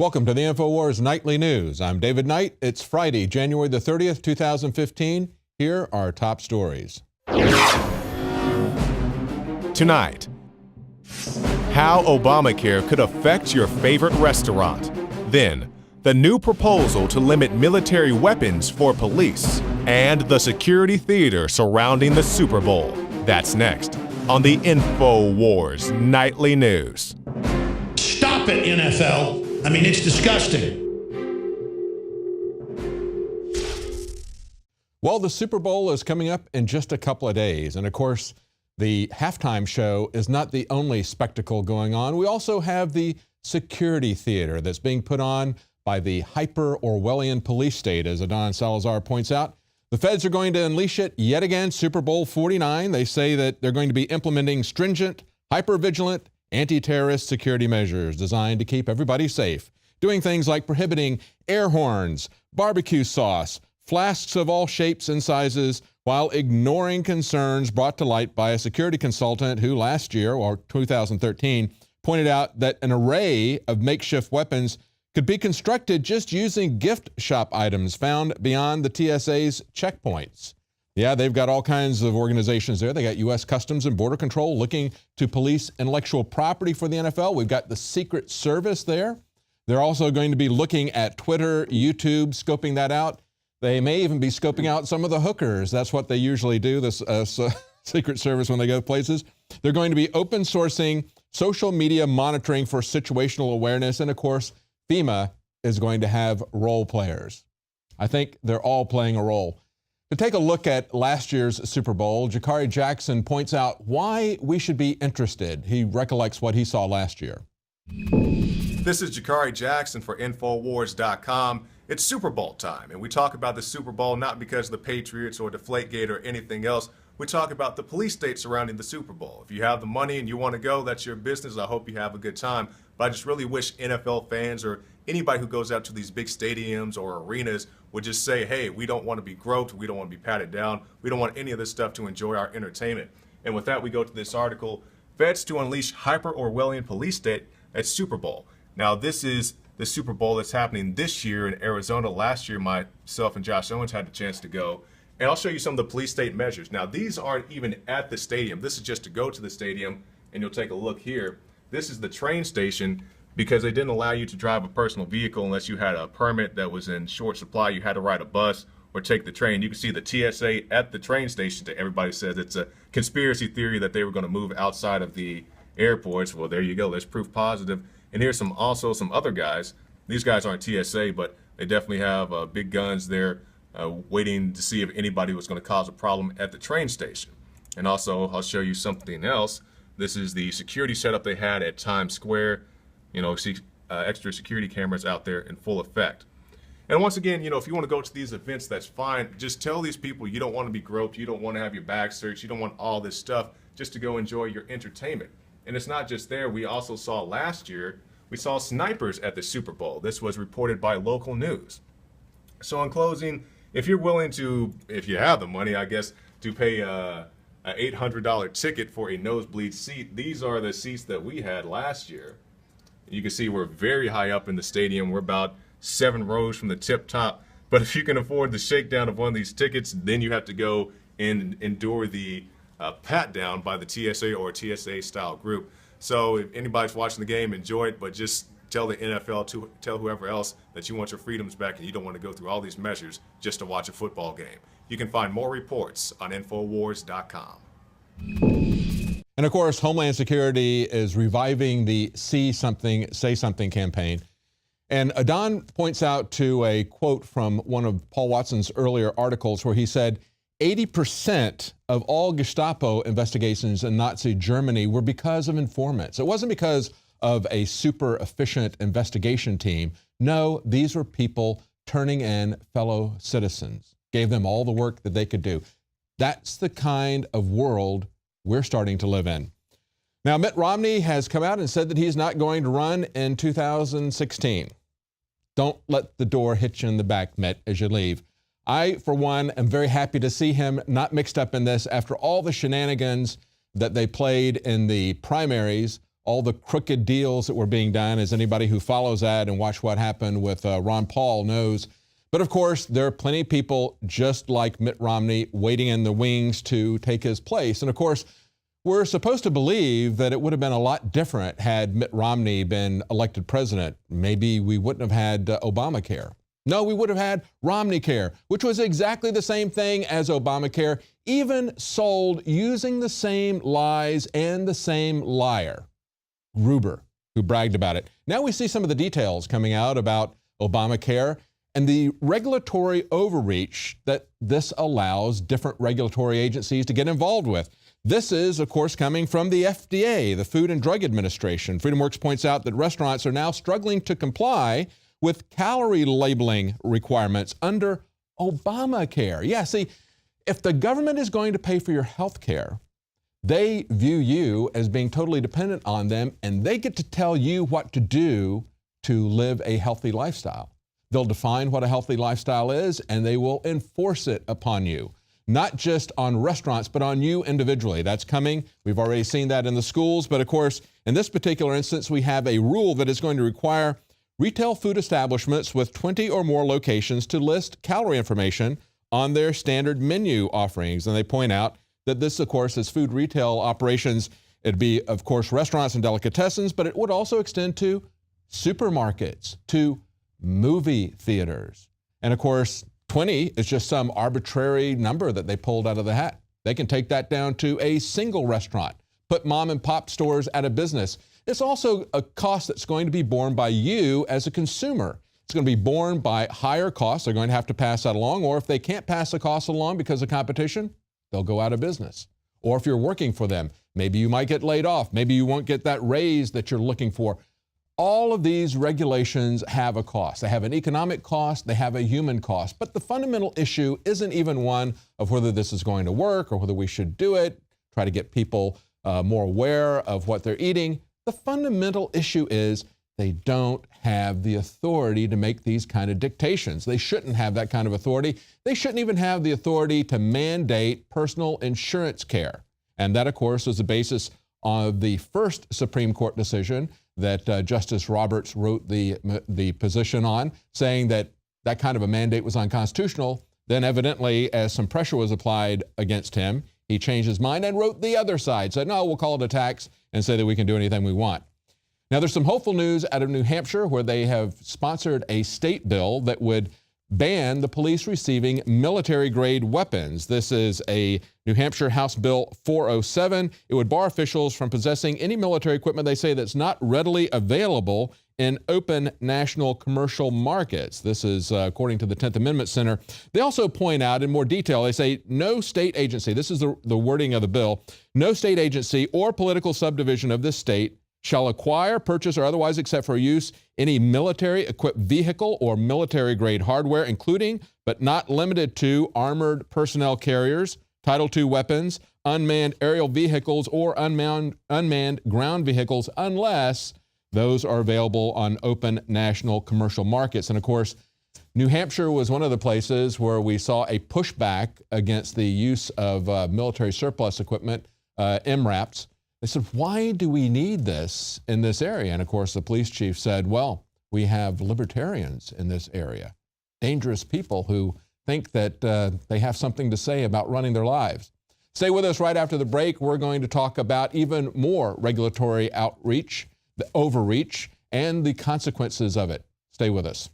Welcome to the INFOWARS Nightly News. I'm David Knight. It's Friday, January the 30th, 2015. Here are top stories. Tonight, how Obamacare could affect your favorite restaurant. Then, the new proposal to limit military weapons for police. And the security theater surrounding the Super Bowl. That's next on the INFOWARS Nightly News. Stop it, NFL. I mean, it's disgusting. Well, the Super Bowl is coming up in just a couple of days. And of course, the halftime show is not the only spectacle going on. We also have the security theater that's being put on by the hyper-Orwellian police state, as Adon Salazar points out. The feds are going to unleash it yet again, Super Bowl 49. They say that they're going to be implementing stringent, hyper-vigilant, anti-terrorist security measures designed to keep everybody safe, doing things like prohibiting air horns, barbecue sauce, flasks of all shapes and sizes, while ignoring concerns brought to light by a security consultant who last year, or 2013, pointed out that an array of makeshift weapons could be constructed just using gift shop items found beyond the TSA's checkpoints. Yeah, they've got all kinds of organizations there. They got U.S. Customs and Border Control looking to police intellectual property for the NFL. We've got the Secret Service there. They're also going to be looking at Twitter, YouTube, scoping that out. They may even be scoping out some of the hookers. That's what they usually do, this Secret Service, when they go places. They're going to be open sourcing social media monitoring for situational awareness. And of course, FEMA is going to have role players. I think they're all playing a role. To take a look at last year's Super Bowl, Jakari Jackson points out why we should be interested. He recollects what he saw last year. This is Jakari Jackson for INFOWARS.com. It's Super Bowl time, and we talk about the Super Bowl not because of the Patriots or Deflategate or anything else. We talk about the police state surrounding the Super Bowl. If you have the money and you want to go, that's your business. I hope you have a good time. But I just really wish NFL fans or anybody who goes out to these big stadiums or arenas would just say, hey, we don't want to be groped. We don't want to be patted down. We don't want any of this stuff to enjoy our entertainment. And with that, we go to this article, Feds to Unleash Hyper-Orwellian Police State at Super Bowl. Now, this is the Super Bowl that's happening this year in Arizona. Last year, myself and Josh Owens had the chance to go. And I'll show you some of the police state measures. Now, these aren't even at the stadium. This is just to go to the stadium, and you'll take a look here. This is the train station because they didn't allow you to drive a personal vehicle unless you had a permit that was in short supply. You had to ride a bus or take the train. You can see the TSA at the train station. Everybody says it's a conspiracy theory that they were going to move outside of the airports. Well, there you go. There's proof positive. And here's also some other guys. These guys aren't TSA, but they definitely have big guns there waiting to see if anybody was going to cause a problem at the train station. And also, I'll show you something else. This is the security setup they had at Times Square. You know, see extra security cameras out there in full effect. And once again, you know, if you want to go to these events, that's fine. Just tell these people you don't want to be groped. You don't want to have your bag searched. You don't want all this stuff just to go enjoy your entertainment. And it's not just there. We also saw last year, we saw snipers at the Super Bowl. This was reported by local news. So in closing, if you're willing to, if you have the money, I guess, to pay an $800 ticket for a nosebleed seat, these are the seats that we had last year. You can see we're very high up in the stadium. We're about 7 rows from the tip top. But if you can afford the shakedown of one of these tickets, then you have to go and endure the pat down by the TSA or TSA style group. So if anybody's watching the game, enjoy it, but just tell the NFL, to tell whoever else that you want your freedoms back and you don't want to go through all these measures just to watch a football game. You can find more reports on INFOWARS.com. And of course, Homeland Security is reviving the See Something, Say Something campaign. And Adon points out to a quote from one of Paul Watson's earlier articles where he said, 80% of all Gestapo investigations in Nazi Germany were because of informants. It wasn't because of a super efficient investigation team. No, these were people turning in fellow citizens, gave them all the work that they could do. That's the kind of world we're starting to live in. Now, Mitt Romney has come out and said that he's not going to run in 2016. Don't let the door hit you in the back, Mitt, as you leave. I, for one, am very happy to see him not mixed up in this after all the shenanigans that they played in the primaries, all the crooked deals that were being done, as anybody who follows that and watched what happened with Ron Paul knows. But of course, there are plenty of people just like Mitt Romney waiting in the wings to take his place. And of course, we're supposed to believe that it would have been a lot different had Mitt Romney been elected president. Maybe we wouldn't have had Obamacare. No, we would have had Romneycare, which was exactly the same thing as Obamacare, even sold using the same lies and the same liar, Gruber, who bragged about it. Now we see some of the details coming out about Obamacare and the regulatory overreach that this allows different regulatory agencies to get involved with. This is, of course, coming from the FDA, the Food and Drug Administration. FreedomWorks points out that restaurants are now struggling to comply with calorie labeling requirements under Obamacare. Yeah, see, if the government is going to pay for your health care, they view you as being totally dependent on them, and they get to tell you what to do to live a healthy lifestyle. They'll define what a healthy lifestyle is, and they will enforce it upon you, not just on restaurants, but on you individually. That's coming. We've already seen that in the schools. But of course, in this particular instance, we have a rule that is going to require retail food establishments with 20 or more locations to list calorie information on their standard menu offerings. And they point out that this, of course, is food retail operations. It'd be, of course, restaurants and delicatessens, but it would also extend to supermarkets, to movie theaters. And of course, 20 is just some arbitrary number that they pulled out of the hat. They can take that down to a single restaurant, put mom and pop stores out of business. It's also a cost that's going to be borne by you as a consumer. It's going to be borne by higher costs. They're going to have to pass that along, or if they can't pass the cost along because of competition, they'll go out of business. Or if you're working for them, maybe you might get laid off. Maybe you won't get that raise that you're looking for. All of these regulations have a cost. They have an economic cost, they have a human cost. But the fundamental issue isn't even one of whether this is going to work or whether we should do it, try to get people more aware of what they're eating. The fundamental issue is they don't have the authority to make these kind of dictations. They shouldn't have that kind of authority. They shouldn't even have the authority to mandate personal insurance care. And that, of course, was the basis of the first Supreme Court decision that Justice Roberts wrote the position on, saying that that kind of a mandate was unconstitutional. Then evidently, as some pressure was applied against him, he changed his mind and wrote the other side, said, no, we'll call it a tax and say that we can do anything we want. Now, there's some hopeful news out of New Hampshire, where they have sponsored a state bill that would ban the police receiving military-grade weapons. This is a New Hampshire House Bill 407. It would bar officials from possessing any military equipment, they say, that's not readily available in open national commercial markets. This is according to the 10th Amendment Center. They also point out in more detail, they say no state agency, this is the wording of the bill, no state agency or political subdivision of this state shall acquire, purchase, or otherwise accept for use any military-equipped vehicle or military-grade hardware, including but not limited to armored personnel carriers, Title II weapons, unmanned aerial vehicles, or unmanned ground vehicles, unless those are available on open national commercial markets. And of course, New Hampshire was one of the places where we saw a pushback against the use of military surplus equipment, MRAPs. They said, why do we need this in this area? And of course, the police chief said, well, we have libertarians in this area, dangerous people who think that they have something to say about running their lives. Stay with us right after the break. We're going to talk about even more regulatory outreach, the overreach, and the consequences of it. Stay with us.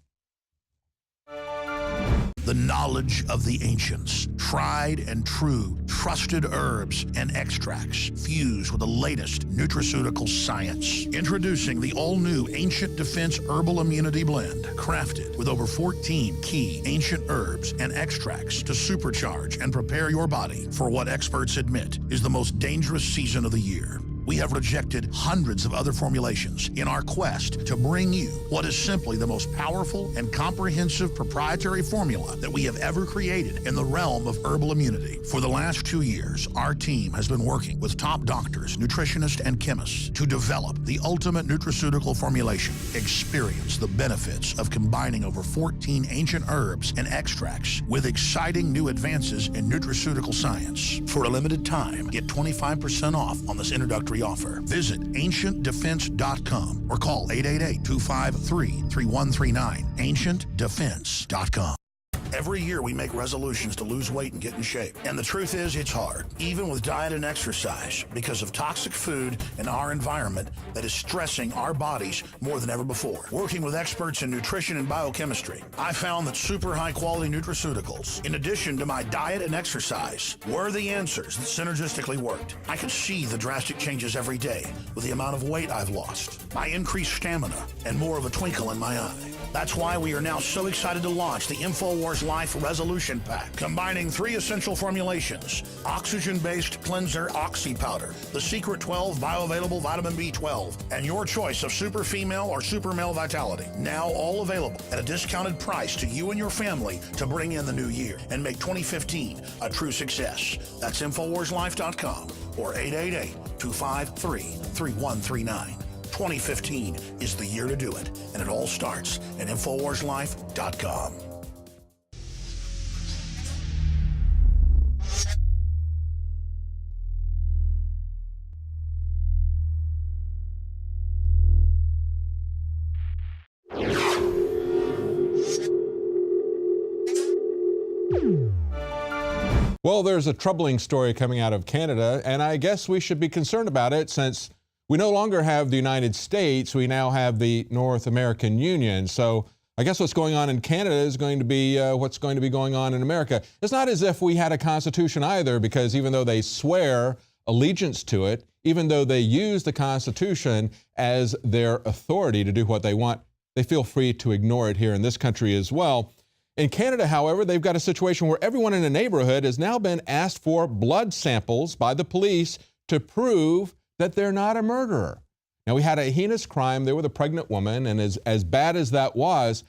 The knowledge of the ancients, tried and true, trusted herbs and extracts fused with the latest nutraceutical science. Introducing the all-new Ancient Defense Herbal Immunity Blend, crafted with over 14 key ancient herbs and extracts to supercharge and prepare your body for what experts admit is the most dangerous season of the year. We have rejected hundreds of other formulations in our quest to bring you what is simply the most powerful and comprehensive proprietary formula that we have ever created in the realm of herbal immunity. For the last 2 years, our team has been working with top doctors, nutritionists, and chemists to develop the ultimate nutraceutical formulation. Experience the benefits of combining over 14 ancient herbs and extracts with exciting new advances in nutraceutical science. For a limited time, get 25% off on this introductory introductory offer. Visit ancientdefense.com or call 888-253-3139. ancientdefense.com. Every year we make resolutions to lose weight and get in shape. And the truth is, it's hard, even with diet and exercise, because of toxic food and our environment that is stressing our bodies more than ever before. Working with experts in nutrition and biochemistry, I found that super high-quality nutraceuticals, in addition to my diet and exercise, were the answers that synergistically worked. I could see the drastic changes every day with the amount of weight I've lost, my increased stamina, and more of a twinkle in my eye. That's why we are now so excited to launch the INFOWARS Life Resolution Pack, combining 3 essential formulations: oxygen-based cleanser Oxy Powder, the Secret 12 bioavailable vitamin B12, and your choice of super female or super male vitality. Now all available at a discounted price to you and your family to bring in the new year and make 2015 a true success. That's InfoWarsLife.com or 888-253-3139. 2015 is the year to do it, and it all starts at InfoWarsLife.com. Well, there's a troubling story coming out of Canada, and I guess we should be concerned about it since we no longer have the United States, we now have the North American Union. So I guess what's going on in Canada is going to be what's going to be going on in America. It's not as if we had a constitution either, because even though they swear allegiance to it, even though they use the Constitution as their authority to do what they want, they feel free to ignore it here in this country as well. In Canada, however, they've got a situation where everyone in a neighborhood has now been asked for blood samples by the police to prove that they're not a murderer. Now, we had a heinous crime there with a pregnant woman, and as bad as that was,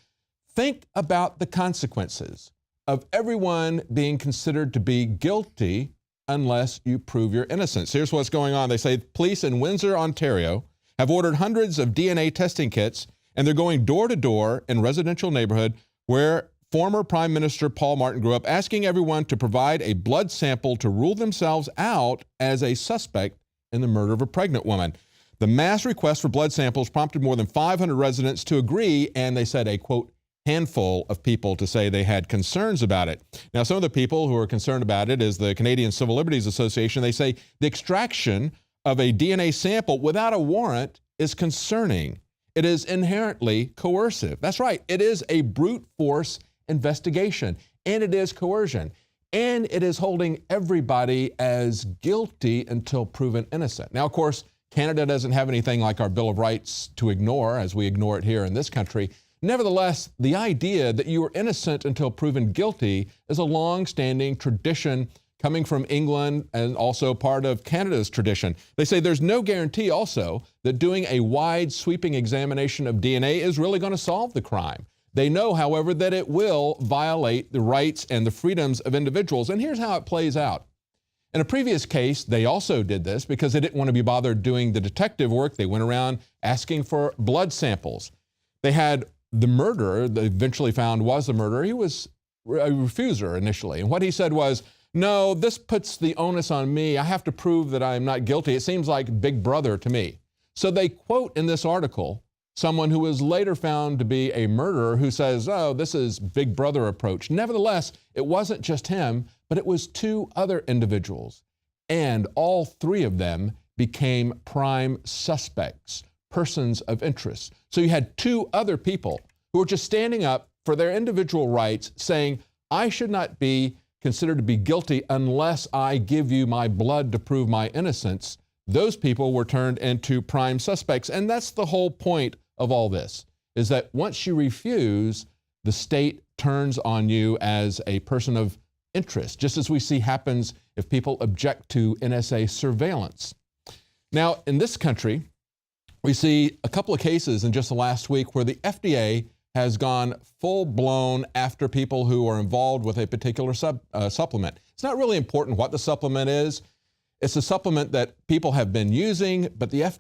think about the consequences of everyone being considered to be guilty unless you prove your innocence. Here's what's going on. They say police in Windsor, Ontario, have ordered hundreds of DNA testing kits, and they're going door to door in residential neighborhood where former Prime Minister Paul Martin grew up, asking everyone to provide a blood sample to rule themselves out as a suspect in the murder of a pregnant woman. The mass request for blood samples prompted more than 500 residents to agree, and they said a, quote, handful of people to say they had concerns about it. Now, some of the people who are concerned about it is the Canadian Civil Liberties Association. They say the extraction of a DNA sample without a warrant is concerning. It is inherently coercive. That's right. It is a brute force investigation, and it is coercion, and it is holding everybody as guilty until proven innocent. Now, of course, Canada doesn't have anything like our Bill of Rights to ignore, as we ignore it here in this country. Nevertheless, the idea that you are innocent until proven guilty is a long-standing tradition coming from England and also part of Canada's tradition. They say there's no guarantee also that doing a wide sweeping examination of DNA is really going to solve the crime. They know, however, that it will violate the rights and the freedoms of individuals. And here's how it plays out. In a previous case, they also did this because they didn't want to be bothered doing the detective work. They went around asking for blood samples. They had the murderer, they eventually found was the murderer. He was a refuser initially. And what he said was, no, this puts the onus on me. I have to prove that I'm not guilty. It seems like Big Brother to me. So they quote in this article someone who was later found to be a murderer who says, oh, this is Big Brother approach. Nevertheless, it wasn't just him, but it was 2 other individuals. And all 3 of them became prime suspects, persons of interest. So you had 2 other people who were just standing up for their individual rights, saying, I should not be considered to be guilty unless I give you my blood to prove my innocence. Those people were turned into prime suspects. And that's the whole point of all this, is that once you refuse, the state turns on you as a person of interest, just as we see happens if people object to NSA surveillance. Now, in this country, we see a couple of cases in just the last week where the FDA has gone full-blown after people who are involved with a particular supplement. It's not really important what the supplement is. It's a supplement that people have been using, but the FDA